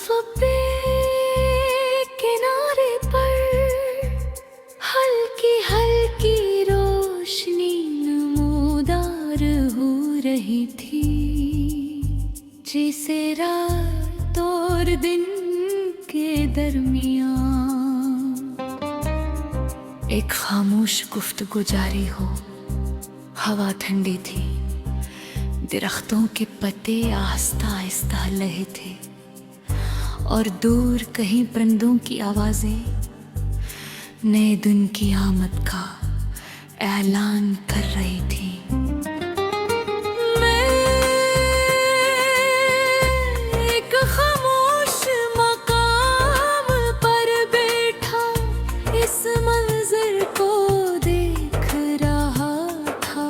पे किनारे पर हल्की हल्की रोशनी नमूदार हो रही थी, जैसे रात और दिन के दरमियान एक खामोश गुफ्तगू जारी हो। हवा ठंडी थी, दरख्तों के पत्ते आहिस्ता आहिस्ता लहे थे और दूर कहीं परिंदों की आवाजें नए दिन की आमद का ऐलान कर रही थी। मैं एक खामोश मकाम पर बैठा इस मंजर को देख रहा था।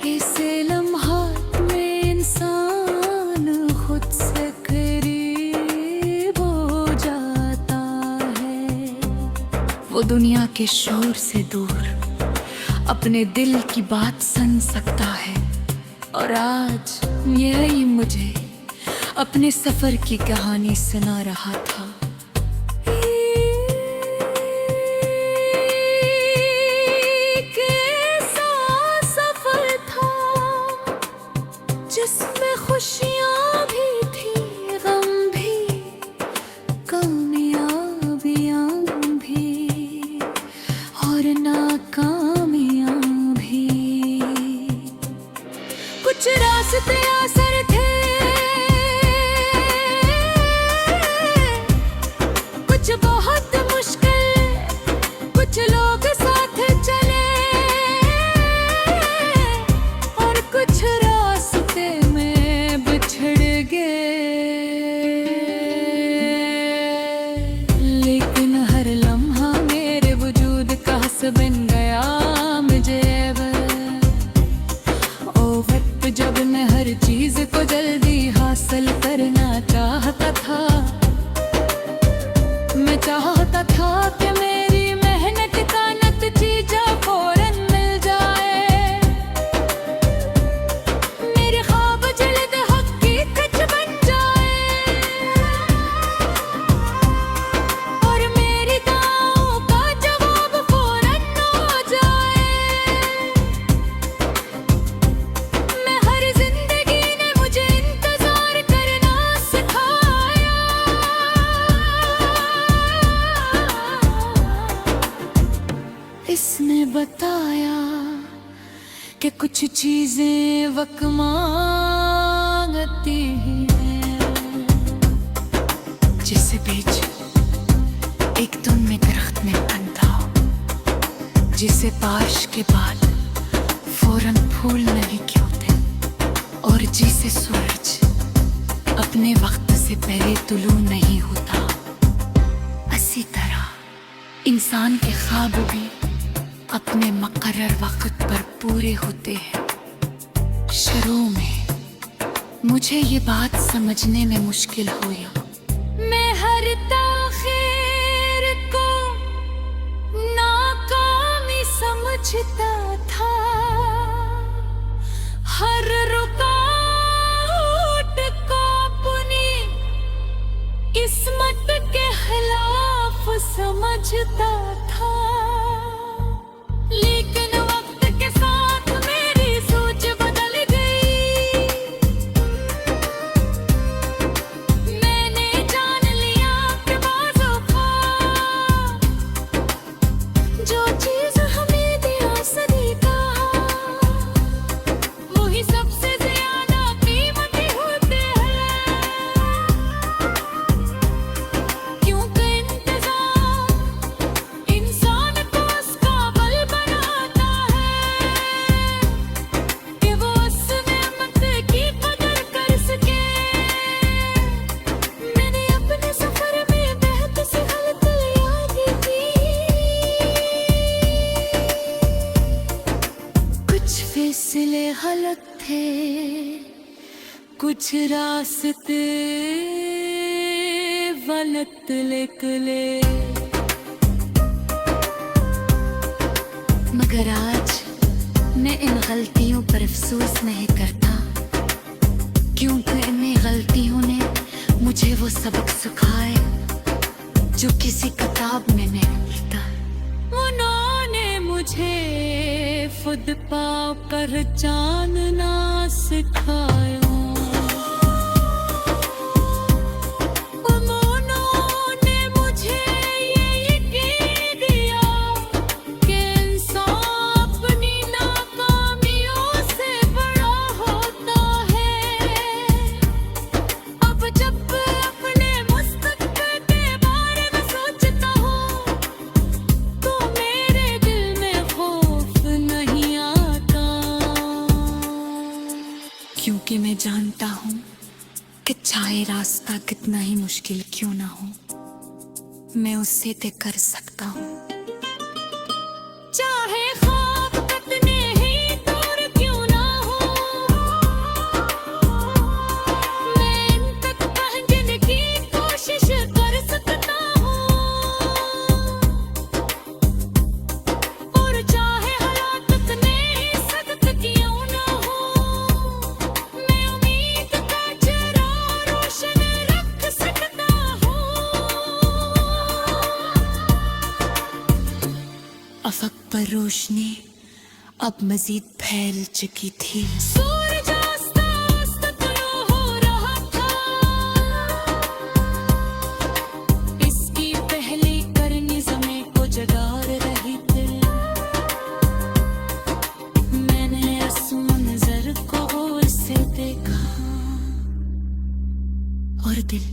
इस लम्हात में इंसान खुद से करीब हो जाता है। वो दुनिया के शोर से दूर अपने दिल की बात सुन सकता है, और आज यही मुझे अपने सफर की कहानी सुना रहा था। एक ऐसा सफर था जिसमें खुशियाँ भी थी, गम भी, कामयाबियाँ भी और नाकामियाँ भी। कुछ रास्ते आसर थे, कुछ बहुत मुश्किल, कुछ लोग साथ चले और कुछ रास्ते में बिछड़ गए। लेकिन हर लम्हा मेरे वजूद का हस्स बन गया मुझे। ओ वक्त जब मैं हर चीज को जल्दी हासिल करना चाहता था, मैं चाहता था कि मेरी मेहनत का नतीजा फौरन मिल जाए, मेरे ख्वाब जल्द हकीकत बन जाए और मेरी दुआओं का जवाब फौरन हो जाए। मैं हर जिंदगी ने मुझे इंतजार करना सिखाया। इसने बताया कि कुछ चीजें वक्त मांगती हैं। जिसे बीज एक धुन में दरख्त में बनता हो, जिसे बारिश के बाद फौरन फूल नहीं खिलते, और जिसे सूरज अपने वक्त से पहले तुलू नहीं होता। इसी तरह इंसान के ख्वाब भी अपने मुकर्रर वक्त पर पूरे होते हैं। शुरू में मुझे ये बात समझने में मुश्किल हुई। मैं हर ताखीर को नाकामी समझता था, हर रुकावट को अपनी किस्मत के खिलाफ समझता था। लेकिन वक्त के साथ मेरी सोच बदल गई। मैंने जान लिया कि बाज़ों का जो चीज़ हमें दिया सदी का, वही सबसे ज्यादा कीमती होते हैं। क्योंकि इंतज़ार इंसान को उसका बल बनाता है कि वो उस नेमत की कदर कर सके। मैंने अपने सफर में बेहद सी गलतियाँ की थी। कुछ फैसले गलत थे, कुछ रास्ते गलत निकले, मगर आज मैं इन गलतियों पर अफसोस नहीं करता, क्योंकि इन गलतियों ने मुझे वो सबक सिखाए जो किसी किताब में नहीं मिलता। उन्होंने मुझे खुद पाँव पर जानना सिखाया। उन्होंने मुझे ये यकीन दिया कि इंसान अपनी नाकामियों से बड़ा होता है। अब जब अपने मुस्तकबिल के बारे में सोचता हूँ तो मेरे दिल में खौफ नहीं आता, क्योंकि मैं जानता हूँ कि चाहे रास्ता कितना ही मुश्किल क्यों ना हो, मैं उससे तय कर सकता हूँ। चाहे ख्वाब कितने ही दूर क्यों ना हो, मैं इन तक पहुंचने की कोशिश कर सकता हूँ। और चाहे हालात कितने ही सख्त क्यों ना हो, मैं उम्मीद का चिराग रोशन रख सकता हूँ। अफक पर रोशनी अब मजीद फैल चुकी थी। सूरज आस्ता तुलू हो रहा था, इसकी पहली करनी ज़मीं को जगा रही थी। मैंने इस मंजर को गौर से देखा और दिल